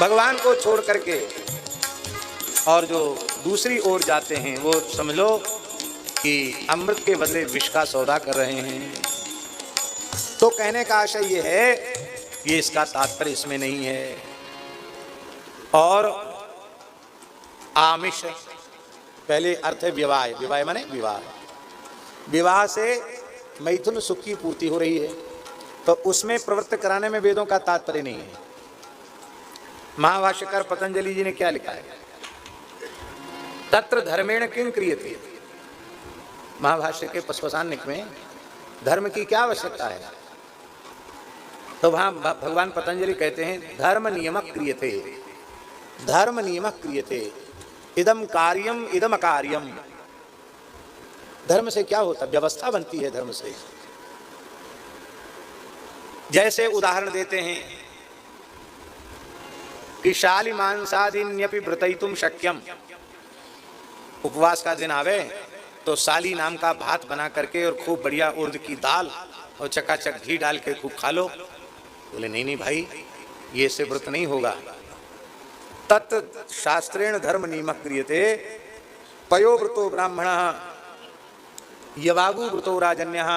भगवान को छोड़ करके और जो दूसरी ओर जाते हैं वो समझ लो कि अमृत के बदले विष का सौदा कर रहे हैं। तो कहने का आशय ये है, ये इसका तात्पर्य इसमें नहीं है। और आमिष पहले अर्थ है विवाह। विवाह माने विवाह। विवाह से मैथुन सुख की पूर्ति हो रही है, तो उसमें प्रवृत्त कराने में वेदों का तात्पर्य नहीं है। महाभाष्यकार पतंजलि जी ने क्या लिखा है, तत्र धर्मेण किं क्रियते। महाभाष्य के पस्वसान्निक में धर्म की क्या आवश्यकता है, तो वहां भगवान पतंजलि कहते हैं धर्म नियमक क्रियते, धर्म नियमक क्रियते, इदम कार्यम इदम अकार्यम। धर्म से क्या होता, व्यवस्था बनती है धर्म से। जैसे उदाहरण देते हैं कि शाली मांसादिन्यपि व्रतयितुम शक्यम। उपवास का दिन आवे तो साली नाम का भात बना करके और खूब बढ़िया उर्द की दाल और चकाचक घी डाल के खूब खा लो। बोले नहीं नहीं भाई, ये से व्रत नहीं होगा। तत् शास्त्रेण धर्म नियमक क्रियते, पयो व्रतो ब्राह्मणः, यवागु व्रतो राजन्यः,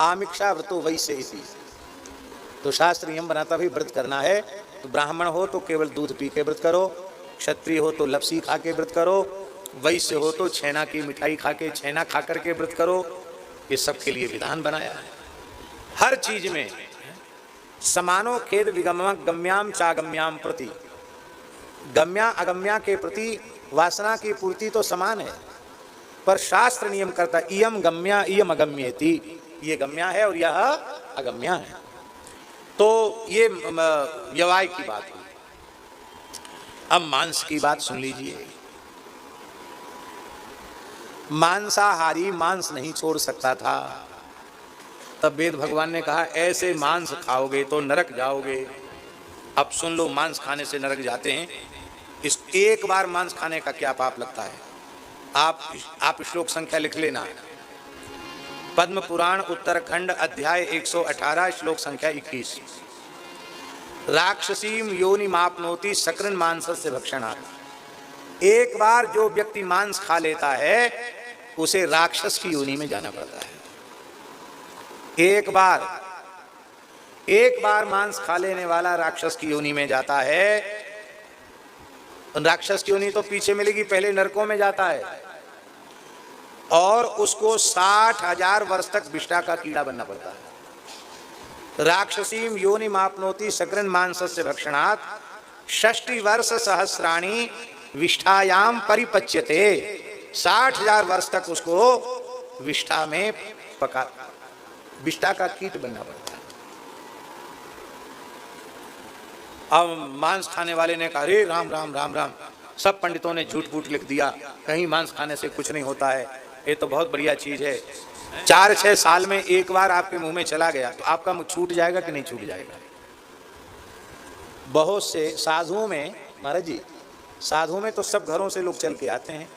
आमिक्षा व्रतो वैश्य इति। तो शास्त्र नियम बनाता भी व्रत करना है तो ब्राह्मण हो तो केवल दूध पी के व्रत करो, क्षत्रिय हो तो लपसी खा के व्रत करो, वैश्य हो तो छेना की मिठाई खा के, छेना खा करके व्रत करो। ये सब के लिए विधान बनाया है। हर चीज में समानो खेद विगम गम्याम चागम्याम प्रति, गम्या अगम्या के प्रति वासना की पूर्ति तो समान है, पर शास्त्र नियम करता इयम गम्या इयम अगम्येति, ये गम्या है और यह अगम्या है। तो ये व्यवहार की बात हुई। अब मांस की बात सुन लीजिए। मांसाहारी मांस नहीं छोड़ सकता था, तब वेद भगवान ने कहा ऐसे मांस खाओगे तो नरक जाओगे। अब सुन लो, मांस खाने से नरक जाते हैं। इस एक बार मांस खाने का क्या पाप लगता है, आप श्लोक संख्या लिख लेना। पद्म पुराण उत्तरखंड अध्याय 118 श्लोक संख्या 21। राक्षसीम योनि मापनोति सकृन मांसस्य भक्षणात्। एक बार जो व्यक्ति मांस खा लेता है उसे राक्षस की योनि में जाना पड़ता है। एक बार मांस खा लेने वाला राक्षस की योनि में जाता है। राक्षस की योनि तो पीछे मिलेगी, पहले नरकों में जाता है और उसको 60,000 वर्ष तक विष्ठा का कीड़ा बनना पड़ता है। राक्षसीम योनि मापनोति सकृन मांसस्य भक्षणात् 60 वर्ष सहस्राणि विष्ठायाम परिपच्यते। 60,000 वर्ष तक उसको विष्ठा में पका, विष्ठा का कीट बनना पड़ता है। अब मांस खाने वाले ने कहा अरे राम राम राम राम, सब पंडितों ने झूठ फूट लिख दिया, कहीं मांस खाने से कुछ नहीं होता है, ये तो बहुत बढ़िया चीज है। 4-6 साल में एक बार आपके मुंह में चला गया तो आपका मुंह छूट जाएगा कि नहीं छूट जाएगा। बहुत से साधुओं में, महाराज जी, साधुओं में तो सब घरों से लोग चल के आते हैं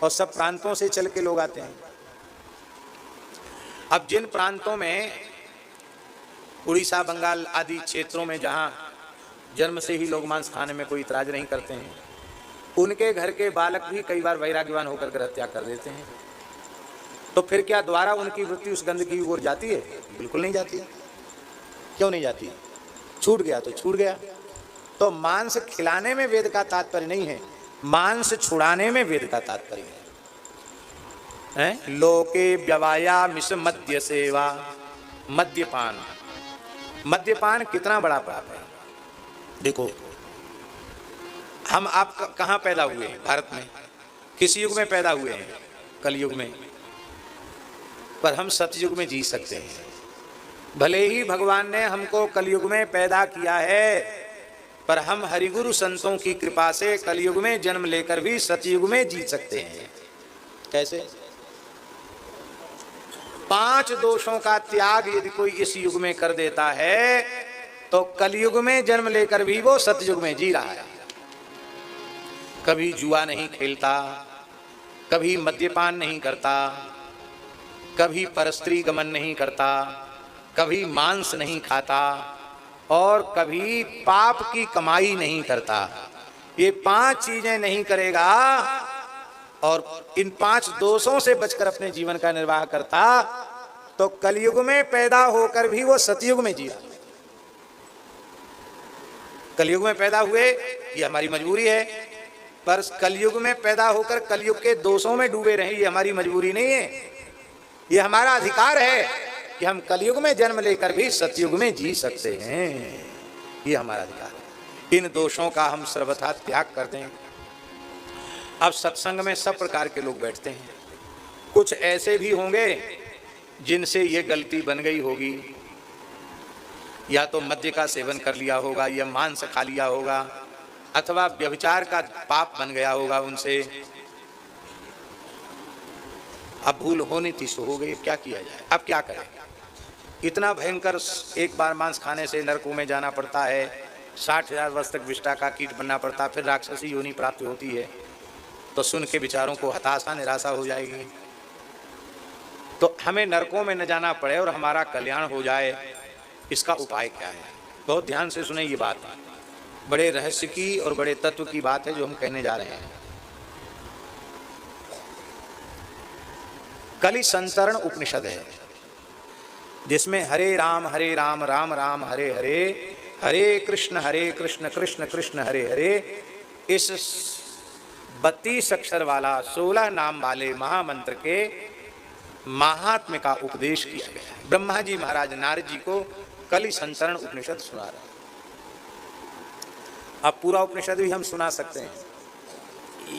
और सब प्रांतों से चल के लोग आते हैं। अब जिन प्रांतों में उड़ीसा बंगाल आदि क्षेत्रों में जहाँ जन्म से ही लोग मांस खाने में कोई इतराज नहीं करते हैं, उनके घर के बालक भी कई बार वैराग्यवान होकर कर हत्या कर देते हैं। तो फिर क्या द्वारा उनकी वृत्ति उस गंदगी की ओर जाती है? बिल्कुल नहीं जाती। क्यों नहीं जाती? छूट गया तो छूट गया। तो मांस खिलाने में वेद का तात्पर्य नहीं है, मांस छुड़ाने में वेद का तात्पर्य है। लोके व्यवाया मिस मद्य सेवा। मद्यपान, मद्यपान कितना बड़ा पाप है। देखो, हम आप कहाँ पैदा हुए हैं? भारत में। किस युग में पैदा हुए हैं? कलयुग में। पर हम सतयुग में जी सकते हैं। भले ही भगवान ने हमको कलयुग में पैदा किया है, पर हम हरिगुरु संतों की कृपा से कलयुग में जन्म लेकर भी सतयुग में जी सकते हैं। कैसे? 5 दोषों का त्याग यदि कोई इस युग में कर देता है तो कलयुग में जन्म लेकर भी वो सतयुग में जी रहा है। कभी जुआ नहीं खेलता, कभी मद्यपान नहीं करता, कभी परस्त्री गमन नहीं करता, कभी मांस नहीं खाता, और कभी पाप की कमाई नहीं करता। ये 5 चीजें नहीं करेगा और इन 5 दोषों से बचकर अपने जीवन का निर्वाह करता, तो कलयुग में पैदा होकर भी वो सतयुग में जिया। कलयुग में पैदा हुए ये हमारी मजबूरी है, पर कलयुग में पैदा होकर कलयुग के दोषों में डूबे रहे ये हमारी मजबूरी नहीं है, ये हमारा अधिकार है कि हम कलयुग में जन्म लेकर भी सतयुग में जी सकते हैं। ये हमारा अधिकार है। इन दोषों का हम सर्वथा त्याग कर दें। अब सत्संग में सब प्रकार के लोग बैठते हैं, कुछ ऐसे भी होंगे जिनसे ये गलती बन गई होगी, या तो मद्य का सेवन कर लिया होगा, या मांस खा लिया होगा, अथवा व्यभिचार का पाप बन गया होगा उनसे। अब भूल होनी थी सो हो गई, क्या किया जाए, अब क्या करें। इतना भयंकर एक बार मांस खाने से नरकों में जाना पड़ता है, 60,000 वर्ष तक विष्टा का कीट बनना पड़ता, फिर राक्षसी योनि प्राप्त होती है। तो सुन के विचारों को हताशा निराशा हो जाएगी। तो हमें नरकों में न जाना पड़े और हमारा कल्याण हो जाए, इसका उपाय क्या है? बहुत ध्यान से सुने ये बात, बड़े रहस्य की और बड़े तत्व की बात है जो हम कहने जा रहे हैं। कलि संतरण उपनिषद है, जिसमें हरे राम राम राम हरे हरे, हरे कृष्ण कृष्ण कृष्ण हरे हरे, इस 32 अक्षर वाला 16 नाम वाले महामंत्र के महात्म्य का उपदेश किया गया है। ब्रह्मा जी महाराज नारद जी को कलि संतरण उपनिषद सुना रहे हैं। अब पूरा उपनिषद भी हम सुना सकते हैं,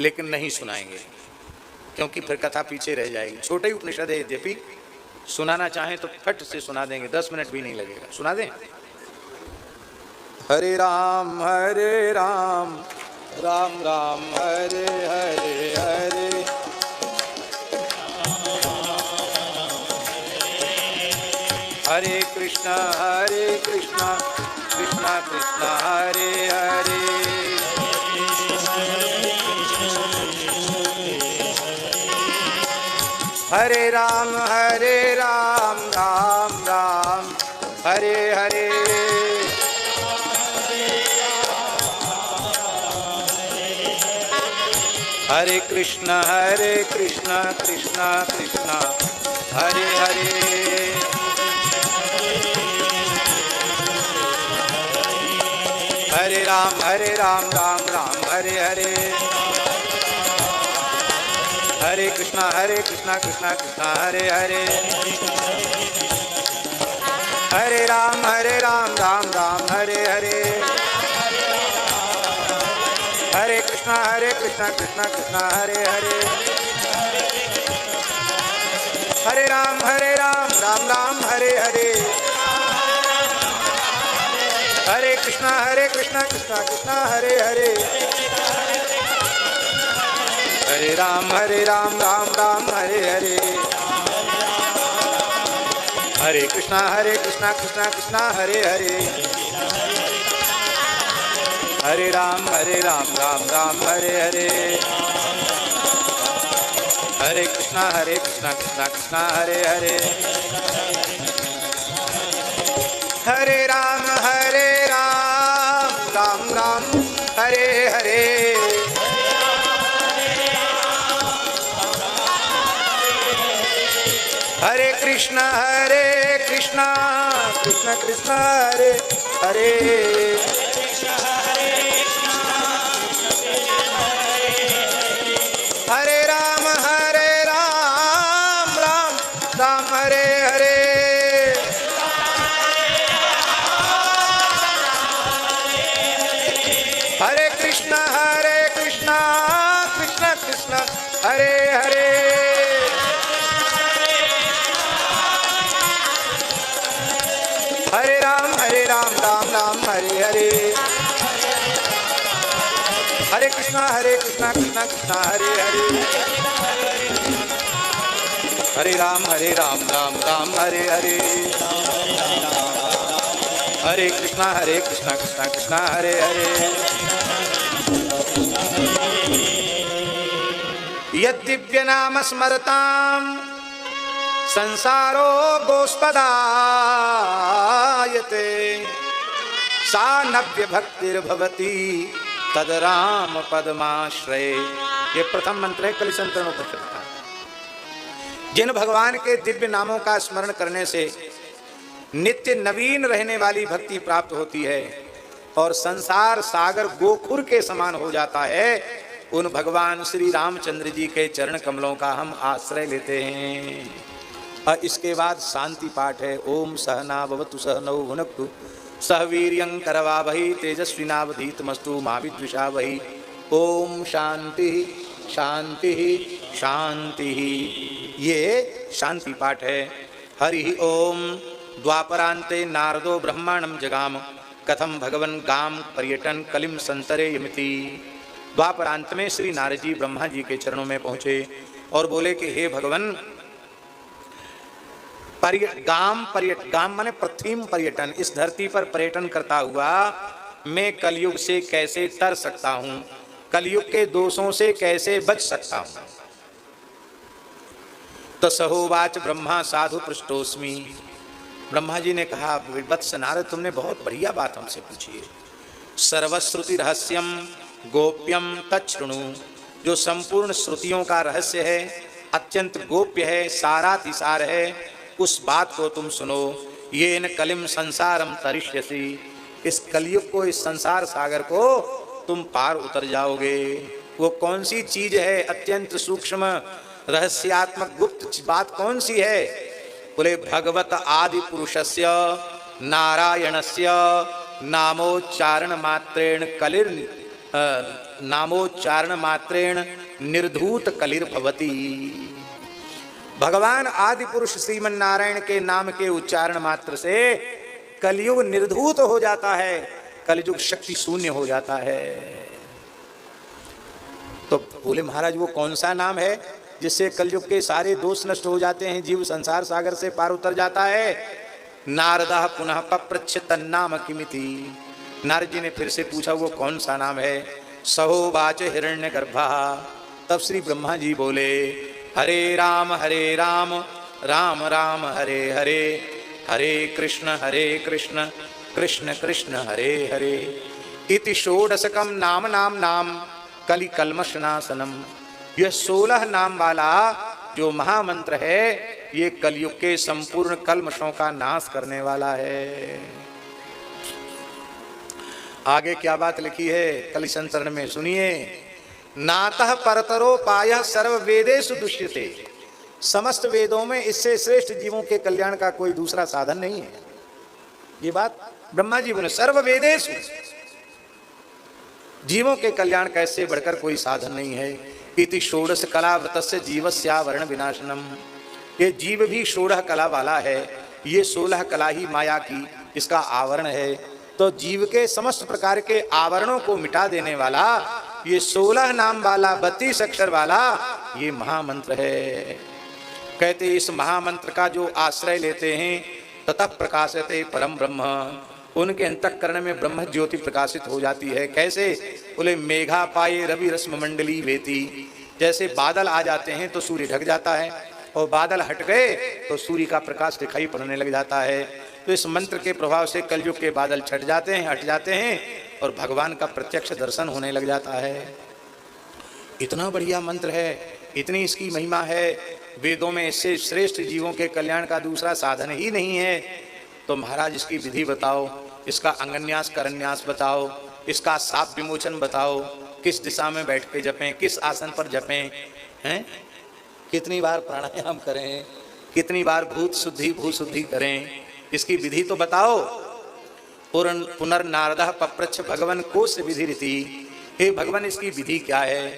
लेकिन नहीं सुनाएंगे क्योंकि फिर कथा पीछे रह जाएगी। छोटे ही उपनिषद है, यद्यपि सुनाना चाहें तो फट से सुना देंगे, 10 मिनट भी नहीं लगेगा। सुना दें। हरे राम राम राम हरे हरे हरे, हरे कृष्णा कृष्णा कृष्णा हरे हरे, हरे राम राम राम हरे हरे, हरे कृष्णा कृष्णा कृष्णा हरे हरे, हरे राम राम हरे हरे, हरे कृष्णा कृष्णा हरे हरे, हरे राम राम हरे हरे, हरे कृष्णा कृष्णा हरे हरे, हरे राम राम हरे हरे, हरे कृष्णा कृष्णा हरे हरे, हरे राम राम हरे हरे, हरे कृष्णा कृष्णा हरे हरे, हरे राम राम हरे हरे, हरे कृष्णा कृष्णा हरे हरे, हरे राम राम हरे हरे, हरे कृष्णा कृष्णा हरे हरे, हरे राम राम हरे हरे, हरे कृष्णा कृष्णा हरे हरे, हरे राम राम हरे हरे, हरे कृष्णा कृष्णा हरे हरे, हरे राम राम हरे हरे, हरे कृष्णा कृष्णा हरे हरे, यद्दिव्य नाम स्मरताम संसारो गोस्पदायते, सा नव्य भक्तिर्भवती तद राम पद्माश्रय। ये प्रथम मंत्र है कलिसंतरण उपनिषद का। जिन भगवान के दिव्य नामों का स्मरण करने से नित्य नवीन रहने वाली भक्ति प्राप्त होती है और संसार सागर गोखुर के समान हो जाता है, उन भगवान श्री रामचंद्र जी के चरण कमलों का हम आश्रय लेते हैं। और इसके बाद शांति पाठ है। ओम सहना भवतु सहनौ भुनक्तु सह वीर्यं करवावहै तेजस्विनावधीतमस्तु मा विद्विषावहै। ओम शांति शांति शांति। ये शांति पाठ है। हरि ओम। द्वापरांते नारदो ब्रह्मांडं जगाम कथम भगवन् गाम पर्यटन कलिम संतरे यमिति। द्वापरांत में श्री नारद जी ब्रह्मा जी के चरणों में पहुंचे और बोले कि हे भगवन, गाम माने पृथ्वीम पर्यटन, इस धरती पर पर्यटन करता हुआ मैं कलयुग से कैसे तर सकता हूं, कलयुग के दोषों से कैसे बच सकता हूं। तो सहोवाच ब्रह्मा साधु पृष्ठोस्मि। ब्रह्मा जी ने कहा, वत्स नारद, तुमने बहुत बढ़िया बात हमसे पूछी है। सर्वश्रुति रहस्यम गोप्यम तच्छृणु। जो संपूर्ण श्रुतियों का रहस्य है, अत्यंत गोप्य है, सारातिसार है, उस बात को तुम सुनो। ये न कलिम संसारम तरिष्यसि। इस कलयुग को, इस संसार सागर को तुम पार उतर जाओगे। वो कौन सी चीज है, अत्यंत सूक्ष्म रहस्यात्मक गुप्त बात कौन सी है? बोले भगवत आदि पुरुषस्य नारायणस्य नामोच्चारण मात्रेण निर्धूत कलिर्भवति। भगवान आदि पुरुष श्रीमन नारायण के नाम के उच्चारण मात्र से कलयुग निर्धूत हो जाता है, कलयुग शक्ति शून्य हो जाता है। तो बोले महाराज, वो कौन सा नाम है जिससे कलयुग के सारे दोष नष्ट हो जाते हैं, जीव संसार सागर से पार उतर जाता है? नारदः पुनः पप्रच्छ तन्नाम किमिति। नारद जी ने फिर से पूछा, वो कौन सा नाम है? सहोवाच हिरण्यगर्भः। तब श्री ब्रह्मा जी बोले, हरे राम राम राम हरे हरे, हरे कृष्ण कृष्ण कृष्ण हरे हरे। इति षोडशकम नाम कलि कल्मषनाशनम। यह 16 नाम वाला जो महामंत्र है, ये कलयुग के संपूर्ण कल्मषों का नाश करने वाला है। आगे क्या बात लिखी है कलिसंतरण में, सुनिए। नातः परतरोपायः सर्व वेदेषु दुष्यते। समस्त वेदों में इससे श्रेष्ठ जीवों के कल्याण का कोई दूसरा साधन नहीं है। ये बात ब्रह्मा जी बोले, सर्व वेदेषु, जीवों के कल्याण का इससे बढ़कर कोई साधन नहीं है। इति षोडश कला व्रतस्य जीवस्यावरण विनाशनम। ये जीव भी 16 कला वाला है, ये 16 कला ही माया की इसका आवरण है। तो जीव के समस्त प्रकार के आवरणों को मिटा देने वाला ये 16 नाम वाला 32 अक्षर वाला ये महामंत्र है। कहते इस महामंत्र का जो आश्रय लेते हैं, ततः प्रकाशते परम ब्रह्म। उनके अंतःकरण में ब्रह्म ज्योति प्रकाशित हो जाती है। कैसे? बोले मेघा पाए रवि रश्म मंडली वेती। जैसे बादल आ जाते हैं तो सूर्य ढक जाता है, और बादल हट गए तो सूर्य का प्रकाश दिखाई पड़ने लग जाता है। तो इस मंत्र के प्रभाव से कलयुग के बादल छट जाते हैं, हट जाते हैं, और भगवान का प्रत्यक्ष दर्शन होने लग जाता है। इतना बढ़िया मंत्र है, इतनी इसकी महिमा है। वेदों में इससे श्रेष्ठ जीवों के कल्याण का दूसरा साधन ही नहीं है। तो महाराज इसकी विधि बताओ, इसका अंगन्यास करन्यास बताओ, इसका साप विमोचन बताओ, किस दिशा में बैठ के जपें, किस आसन पर जपें, हैं? कितनी बार प्राणायाम करें, कितनी बार भूत शुद्धि करें, इसकी विधि तो बताओ। पुनर्नारदः पप्रच्छ भगवन कोश विधि रीति। हे भगवान, इसकी विधि क्या है?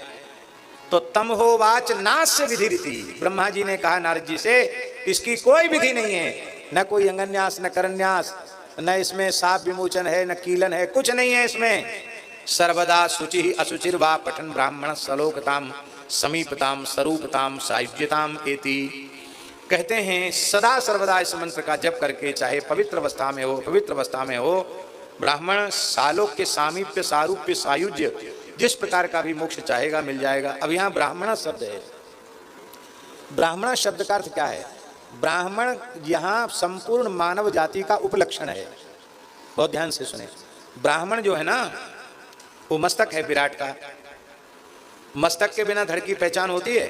तो तम हो वाच नास्य विधि रीति। ब्रह्मा जी ने कहा नारद जी से, इसकी कोई विधि नहीं है, न कोई अंगन्यास, न करन्यास, न इसमें साप विमोचन है, न कीलन है, कुछ नहीं है इसमें। सर्वदा शुचि असुचिर वा पठन ब्राह्मण सलोकताम समीपताम स्वरूपताम सायुज्यताम एति। कहते हैं सदा सर्वदा इस मंत्र का जप करके, चाहे पवित्र अवस्था में हो, पवित्र अवस्था में हो, ब्राह्मण सालोक के सामीप्य सारूप्य सायुज्य जिस प्रकार का भी मोक्ष चाहेगा मिल जाएगा। अब यहाँ ब्राह्मण शब्द है। ब्राह्मण शब्द का अर्थ क्या है? ब्राह्मण यहाँ संपूर्ण मानव जाति का उपलक्षण है। बहुत ध्यान से सुने। ब्राह्मण जो है ना वो मस्तक है विराट का। मस्तक के बिना धड़ की पहचान होती है?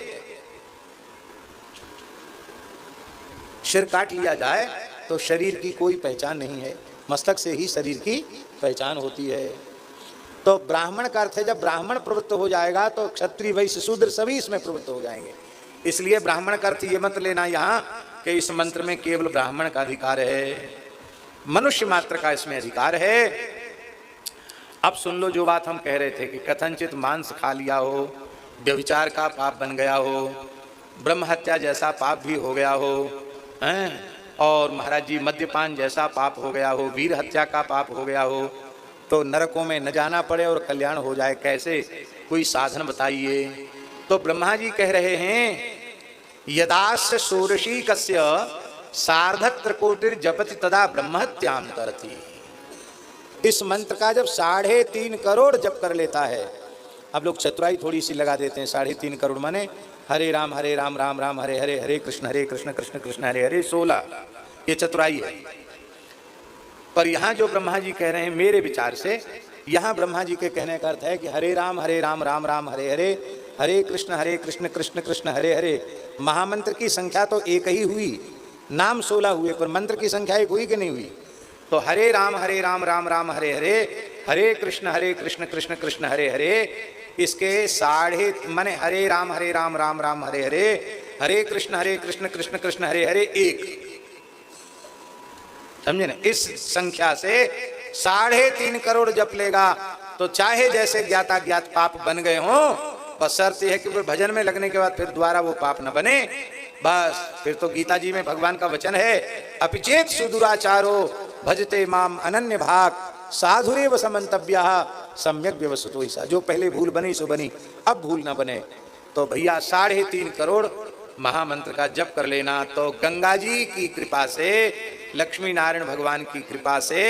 सिर काट लिया जाए तो शरीर की कोई पहचान नहीं है, मस्तक से ही शरीर की पहचान होती है। तो ब्राह्मण का अर्थ है जब ब्राह्मण प्रवृत्त हो जाएगा तो क्षत्रिय वैश्य शूद्र सभी इसमें प्रवृत्त हो जाएंगे। इसलिए ब्राह्मण का अर्थ ये मत लेना यहाँ कि इस मंत्र में केवल ब्राह्मण का अधिकार है, मनुष्य मात्र का इसमें अधिकार है। अब सुन लो जो बात हम कह रहे थे कि कथनचित मांस खा लिया हो, व्यभिचार का पाप बन गया हो, ब्रह्म हत्या जैसा पाप भी हो गया हो, और महाराज जी मद्यपान जैसा पाप हो गया हो, वीर हत्या का पाप हो गया हो, तो नरकों में न जाना पड़े और कल्याण हो जाए, कैसे? कोई साधन बताइए। तो ब्रह्मा जी कह रहे हैं यदास्य षोडशी कस्य सार्धत्रकोटिर जपति तदा ब्रह्महत्याम करती। इस मंत्र का जब 3.5 करोड़ जप कर लेता है, अब लोग चतुराई थोड़ी सी लगा देते हैं, 3.5 करोड़ माने हरे राम राम राम हरे हरे, हरे कृष्ण कृष्ण कृष्ण हरे हरे 16, ये चतुराई है। पर यहाँ जो ब्रह्मा जी कह रहे हैं मेरे विचार से, यहाँ ब्रह्मा जी के कहने का अर्थ है कि हरे राम राम राम हरे हरे, हरे कृष्ण कृष्ण कृष्ण हरे हरे। महामंत्र की संख्या तो एक ही हुई, नाम 16 हुए, पर मंत्र की संख्या एक हुई कि नहीं हुई? तो हरे राम राम राम हरे हरे, हरे कृष्ण कृष्ण कृष्ण हरे हरे, इसके 3.5 माने हरे राम राम राम हरे हरे, हरे कृष्ण कृष्ण कृष्ण हरे हरे 1, समझे ना? इस संख्या से 3.5 करोड़ जप लेगा तो चाहे जैसे ज्ञाता ज्ञात पाप बन गए हों, बस शर्त यह है कि भजन में लगने के बाद फिर दोबारा वो पाप न बने। बस फिर तो गीता जी में भगवान का वचन है अपिचेत सुदुराचारो भजते माम अनन्य भाग साधुरेव समन्तव्यः सम्यक व्यवस्थितो ऐसा। जो पहले भूल बनी सो बनी, अब भूल ना बने। तो भैया 3.5 करोड़ महामंत्र का जप कर लेना, तो गंगा जी की कृपा से, लक्ष्मी नारायण भगवान की कृपा से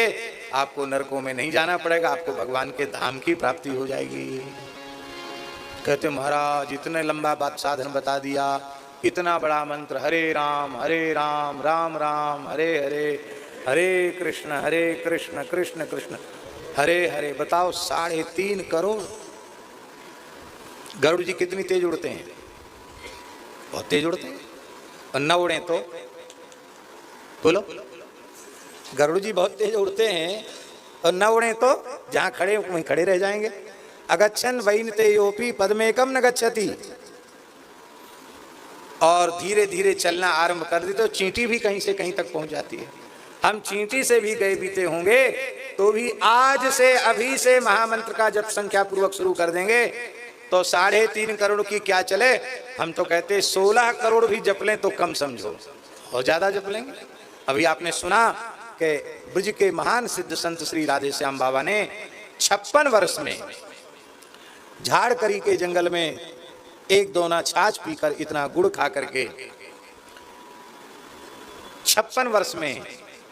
आपको नरकों में नहीं जाना पड़ेगा, आपको भगवान के धाम की प्राप्ति हो जाएगी। कहते महाराज इतने लंबा बात साधन बता दिया, इतना बड़ा मंत्र हरे राम राम राम हरे हरे, हरे कृष्ण कृष्ण कृष्ण हरे हरे। बताओ 3.5 करोड़। गरुड़ जी कितनी तेज उड़ते हैं? बहुत तेज उड़ते हैं। और न उड़े तो बोलो, गरुड़ जी बहुत तेज उड़ते हैं और न उड़े तो जहां खड़े वहीं खड़े रह जाएंगे। अगच्छन वैनते योपी पद्मेकम न गच्छति, और धीरे धीरे चलना आरंभ कर दी तो चींटी भी कहीं से कहीं तक पहुंच जाती है। हम चींटी से भी गए बीते होंगे तो भी आज से अभी से महामंत्र का जब संख्या पूर्वक शुरू कर देंगे तो 3.5 करोड़ की क्या चले, हम तो कहते 16 करोड़ भी जप लें तो कम समझो, और ज्यादा जप लेंगे। अभी आपने सुना कि ब्रज के महान सिद्ध संत श्री राधे श्याम बाबा ने 56 वर्ष में झाड़करी के जंगल में 1 दोना छाछ पीकर, इतना गुड़ खा करके 56 वर्ष में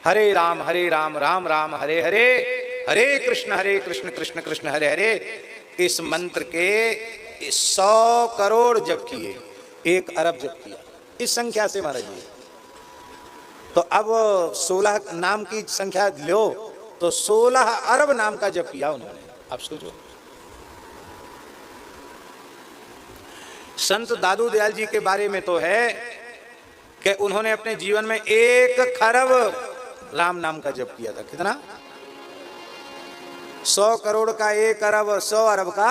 हरे राम राम राम हरे हरे, हरे कृष्ण कृष्ण कृष्ण हरे हरे, इस मंत्र के 100 करोड़ जप किए, 1 अरब जप किया इस संख्या से महाराज जी। तो अब 16 नाम की संख्या लो तो 16 अरब नाम का जप किया उन्होंने। आप सोचो, संत दादू दयाल जी के बारे में तो है कि उन्होंने अपने जीवन में 1 खरब राम नाम का जप किया था। कितना? 100 करोड़ का 1 अरब, 100 अरब का।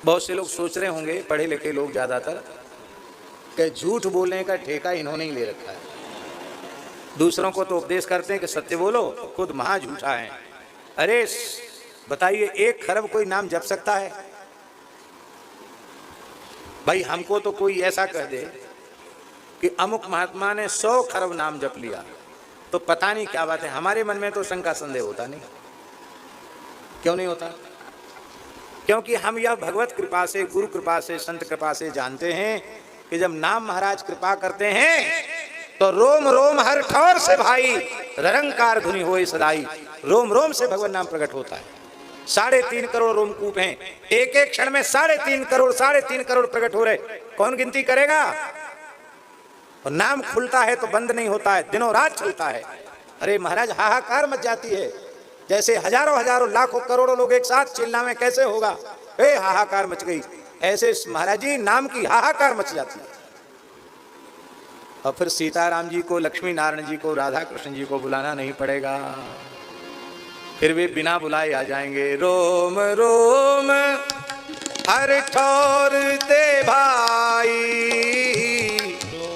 बहुत से लोग सोच रहे होंगे, पढ़े लिखे लोग ज्यादातर, कि झूठ बोलने का ठेका इन्होंने ही ले रखा है। दूसरों को तो उपदेश करते हैं कि सत्य बोलो, खुद महा झूठा है। अरे बताइए, 1 खरब कोई नाम जप सकता है? भाई हमको तो कोई ऐसा कह दे कि अमुक महात्मा ने 100 खरब नाम जप लिया तो पता नहीं क्या बात है, हमारे मन में तो शंका संदेह होता नहीं। क्यों नहीं होता? क्योंकि हम यह भगवत कृपा से, गुरु कृपा से, संत कृपा से जानते हैं कि जब नाम महाराज कृपा करते हैं तो रोम रोम हर ठौर से भाई ररंकार धुनि होए सदाई, रोम रोम से भगवान नाम प्रकट होता है। 3.5 करोड़ रोमकूप हैं, एक एक क्षण में 3.5 करोड़ प्रकट हो रहे, कौन गिनती करेगा? और नाम खुलता है तो बंद नहीं होता है, दिनों रात चलता है। अरे महाराज हाहाकार मच जाती है, जैसे हजारों हजारों लाखों करोड़ों लोग एक साथ चिल्लाएं कैसे होगा, ए हाहाकार मच गई, ऐसे महाराज जी नाम की हाहाकार मच जाती है। और फिर सीताराम जी को, लक्ष्मी नारायण जी को, राधा कृष्ण जी को बुलाना नहीं पड़ेगा, फिर वे बिना बुलाए आ जाएंगे। रोम रोम हर ठौर दे भाई,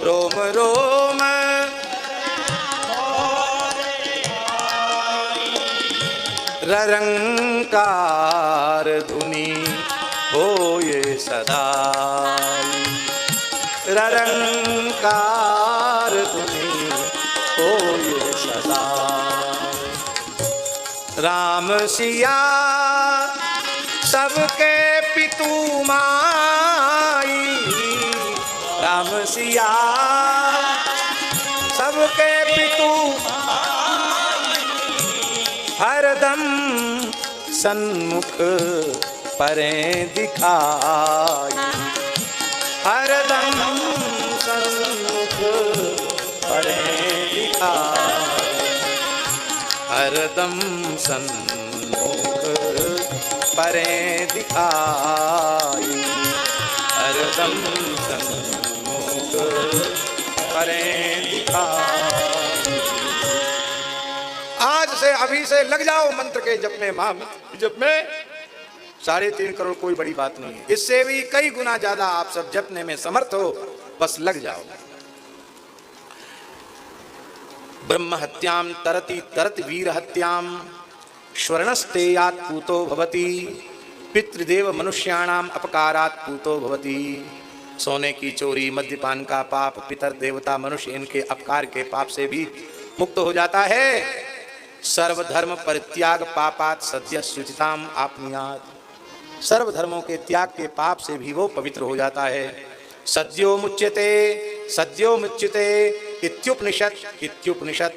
रोम रोम ररंकार धुनी हो ये सदा, ररंकार धुनी हो ये सदा। राम सिया सबके पितु माई, राम सिया सबके पितु हरदम सन्मुख परें दिखाई, हरदम सन्मुख परें दिखाई, हरदम सन्मुख परें दिखाई, हरदम सन्मुख परें दिखाई। आज से अभी से लग जाओ मंत्र के जप में, जप में 3.5 करोड़ कोई बड़ी बात नहीं है, इससे भी कई गुना ज्यादा आप सब जपने में समर्थ हो, बस लग जाओ। ब्रह्म हत्याम तरति तरत वीर हत्याम, श्वर्णस्तेयात् पूतो भवति, पितृदेव मनुष्याणाम अपकारात् पूतो भवति। सोने की चोरी, मद्यपान का पाप, पितर देवता मनुष्य इनके अपकार के पाप से भी मुक्त हो जाता है। सर्वधर्म परित्याग पापात सद्य शुचिताम आपनियात, सर्वधर्मों के त्याग के पाप से भी वो पवित्र हो जाता है। सद्यो मुच्यते, सद्यो मुच्यते इत्युपनिषद, इत्युपनिषद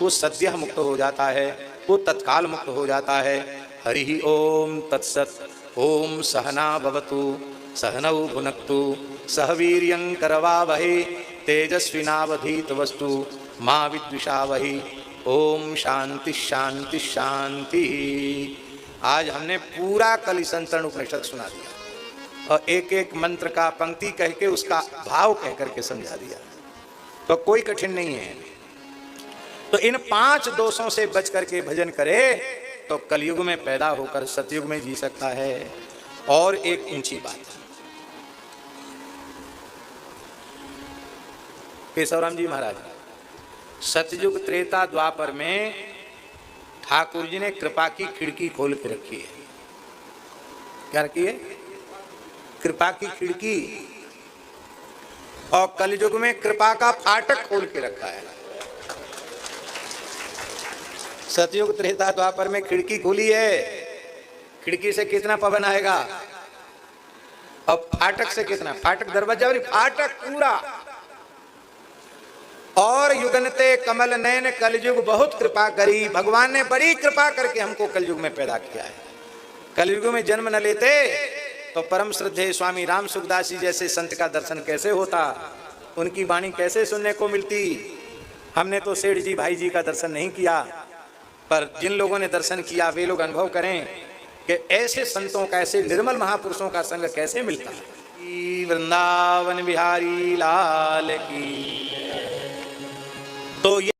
वो सद्य मुक्त हो जाता है, वो तत्काल मुक्त हो जाता है। हरि ओम तत्सत। ओम सहना भवतु सहनौ भुनक्तु सह वीर्यं करवावहै तेजस्विनावधीतमस्तु मा विद्विषावहै। ओम शांति शांति शांति। आज हमने पूरा कलिसंतरण उपनिषद सुना दिया और एक एक मंत्र का पंक्ति कह के उसका भाव कह करके समझा दिया, तो कोई कठिन नहीं है। तो इन 5 दोषों से बच करके भजन करे तो कलयुग में पैदा होकर सतयुग में जी सकता है। और एक ऊंची बात, केशवराम जी महाराज, सतयुग त्रेता द्वापर में ठाकुर जी ने कृपा की खिड़की खोल के रखी है। क्या रखी है? कृपा की खिड़की। और कलयुग में कृपा का फाटक खोल के रखा है। सतयुग त्रेता द्वापर में खिड़की खुली है, खिड़की से कितना पवन आएगा, और फाटक से कितना, फाटक दरवाजा और फाटक पूरा। और युगनते कमल नयन कलयुग बहुत कृपा करी, भगवान ने बड़ी कृपा करके हमको कलयुग में पैदा किया है। कलयुग में जन्म न लेते तो परम श्रद्धेय स्वामी राम सुखदास जी जैसे संत का दर्शन कैसे होता, उनकी वाणी कैसे सुनने को मिलती। हमने तो सेठ जी भाई जी का दर्शन नहीं किया, पर जिन लोगों ने दर्शन किया वे लोग अनुभव करें कि ऐसे संतों का, ऐसे निर्मल महापुरुषों का संग कैसे मिलता है। वृंदावन बिहारी लाल की। तो ये